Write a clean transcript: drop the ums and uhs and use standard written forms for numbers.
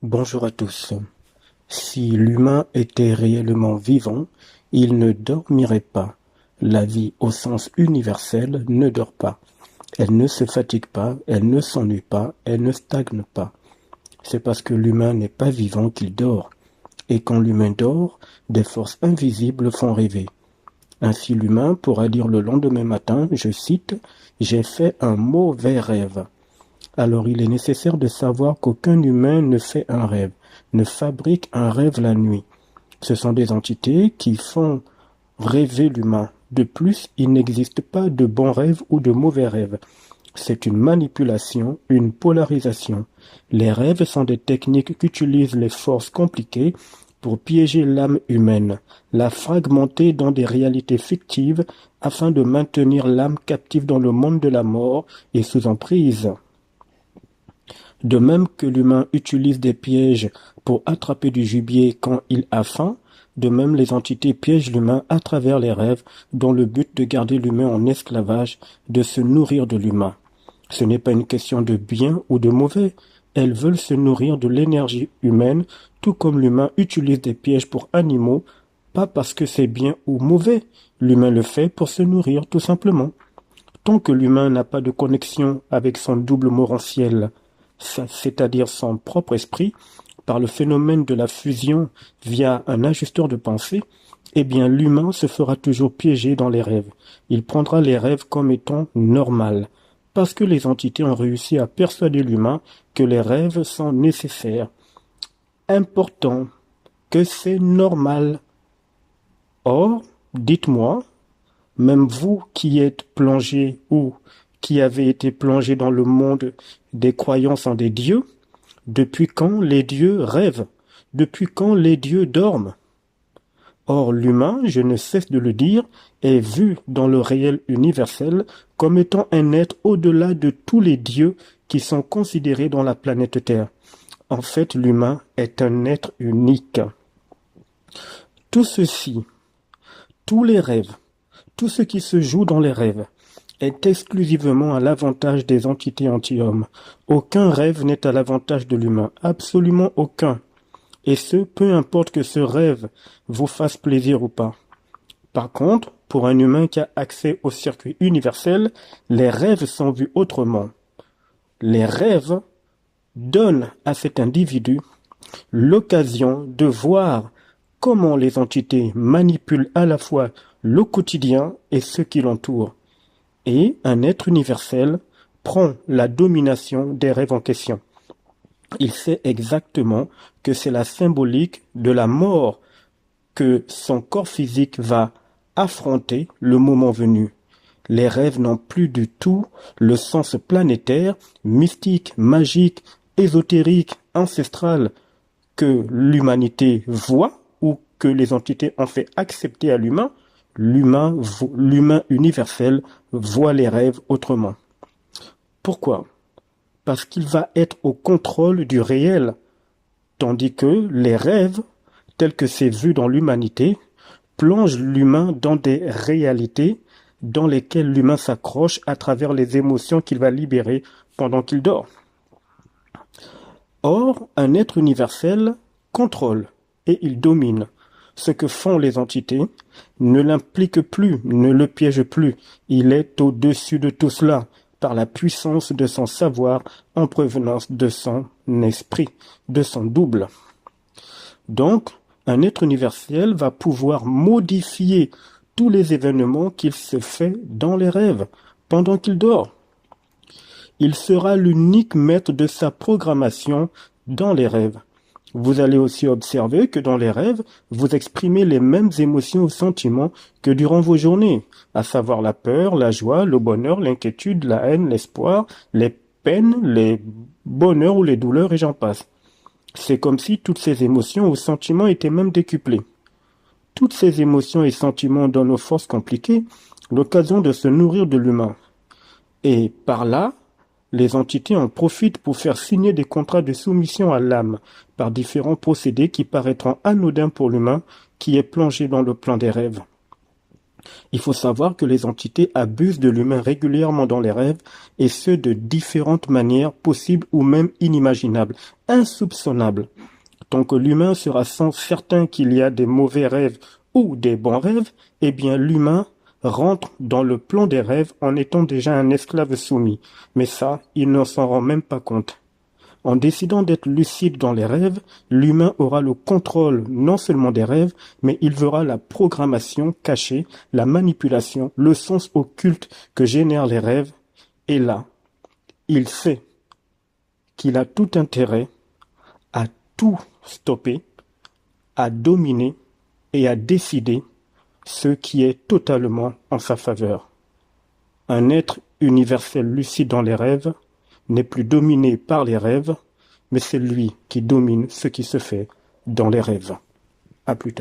Bonjour à tous. Si l'humain était réellement vivant, il ne dormirait pas. La vie au sens universel ne dort pas. Elle ne se fatigue pas, elle ne s'ennuie pas, elle ne stagne pas. C'est parce que l'humain n'est pas vivant qu'il dort. Et quand l'humain dort, des forces invisibles font rêver. Ainsi l'humain pourra dire le lendemain matin, je cite, j'ai fait un mauvais rêve. Alors il est nécessaire de savoir qu'aucun humain ne fait un rêve, ne fabrique un rêve la nuit. Ce sont des entités qui font rêver l'humain. De plus, il n'existe pas de bons rêves ou de mauvais rêves. C'est une manipulation, une polarisation. Les rêves sont des techniques qu'utilisent les forces compliquées pour piéger l'âme humaine, la fragmenter dans des réalités fictives afin de maintenir l'âme captive dans le monde de la mort et sous emprise. De même que l'humain utilise des pièges pour attraper du gibier quand il a faim, de même les entités piègent l'humain à travers les rêves dans le but de garder l'humain en esclavage, de se nourrir de l'humain. Ce n'est pas une question de bien ou de mauvais, elles veulent se nourrir de l'énergie humaine, tout comme l'humain utilise des pièges pour animaux, pas parce que c'est bien ou mauvais, l'humain le fait pour se nourrir tout simplement. Tant que l'humain n'a pas de connexion avec son double morantiel, c'est-à-dire son propre esprit, par le phénomène de la fusion via un ajusteur de pensée, eh bien l'humain se fera toujours piéger dans les rêves. Il prendra les rêves comme étant normal, parce que les entités ont réussi à persuader l'humain que les rêves sont nécessaires, importants, que c'est normal. Or, dites-moi, même vous qui êtes plongé ou qui avez été plongé dans le monde des croyances en des dieux, depuis quand les dieux rêvent? Depuis quand les dieux dorment? Or l'humain, je ne cesse de le dire, est vu dans le réel universel comme étant un être au-delà de tous les dieux qui sont considérés dans la planète Terre. En fait, l'humain est un être unique. Tout ceci, tous les rêves, tout ce qui se joue dans les rêves, est exclusivement à l'avantage des entités anti-hommes. Aucun rêve n'est à l'avantage de l'humain, absolument aucun. Et ce, peu importe que ce rêve vous fasse plaisir ou pas. Par contre, pour un humain qui a accès au circuit universel, les rêves sont vus autrement. Les rêves donnent à cet individu l'occasion de voir comment les entités manipulent à la fois le quotidien et ce qui l'entoure. Et un être universel prend la domination des rêves en question. Il sait exactement que c'est la symbolique de la mort que son corps physique va affronter le moment venu. Les rêves n'ont plus du tout le sens planétaire, mystique, magique, ésotérique, ancestral que l'humanité voit ou que les entités ont fait accepter à l'humain. L'humain universel voit les rêves autrement. Pourquoi? Parce qu'il va être au contrôle du réel, tandis que les rêves, tels que c'est vu dans l'humanité, plongent l'humain dans des réalités dans lesquelles l'humain s'accroche à travers les émotions qu'il va libérer pendant qu'il dort. Or, un être universel contrôle et il domine. Ce que font les entités ne l'implique plus, ne le piège plus. Il est au-dessus de tout cela par la puissance de son savoir en provenance de son esprit, de son double. Donc, un être universel va pouvoir modifier tous les événements qu'il se fait dans les rêves, pendant qu'il dort. Il sera l'unique maître de sa programmation dans les rêves. Vous allez aussi observer que dans les rêves, vous exprimez les mêmes émotions ou sentiments que durant vos journées, à savoir la peur, la joie, le bonheur, l'inquiétude, la haine, l'espoir, les peines, les bonheurs ou les douleurs et j'en passe. C'est comme si toutes ces émotions ou sentiments étaient même décuplés. Toutes ces émotions et sentiments donnent aux forces compliquées l'occasion de se nourrir de l'humain. Et par là, les entités en profitent pour faire signer des contrats de soumission à l'âme par différents procédés qui paraîtront anodins pour l'humain qui est plongé dans le plan des rêves. Il faut savoir que les entités abusent de l'humain régulièrement dans les rêves, et ce de différentes manières possibles ou même inimaginables, insoupçonnables. Tant que l'humain sera sans certain qu'il y a des mauvais rêves ou des bons rêves, eh bien l'humain rentre dans le plan des rêves en étant déjà un esclave soumis. Mais ça, il ne s'en rend même pas compte. En décidant d'être lucide dans les rêves, l'humain aura le contrôle non seulement des rêves, mais il verra la programmation cachée, la manipulation, le sens occulte que génèrent les rêves. Et là, il sait qu'il a tout intérêt à tout stopper, à dominer et à décider ce qui est totalement en sa faveur. Un être universel lucide dans les rêves n'est plus dominé par les rêves, mais c'est lui qui domine ce qui se fait dans les rêves. À plus tard.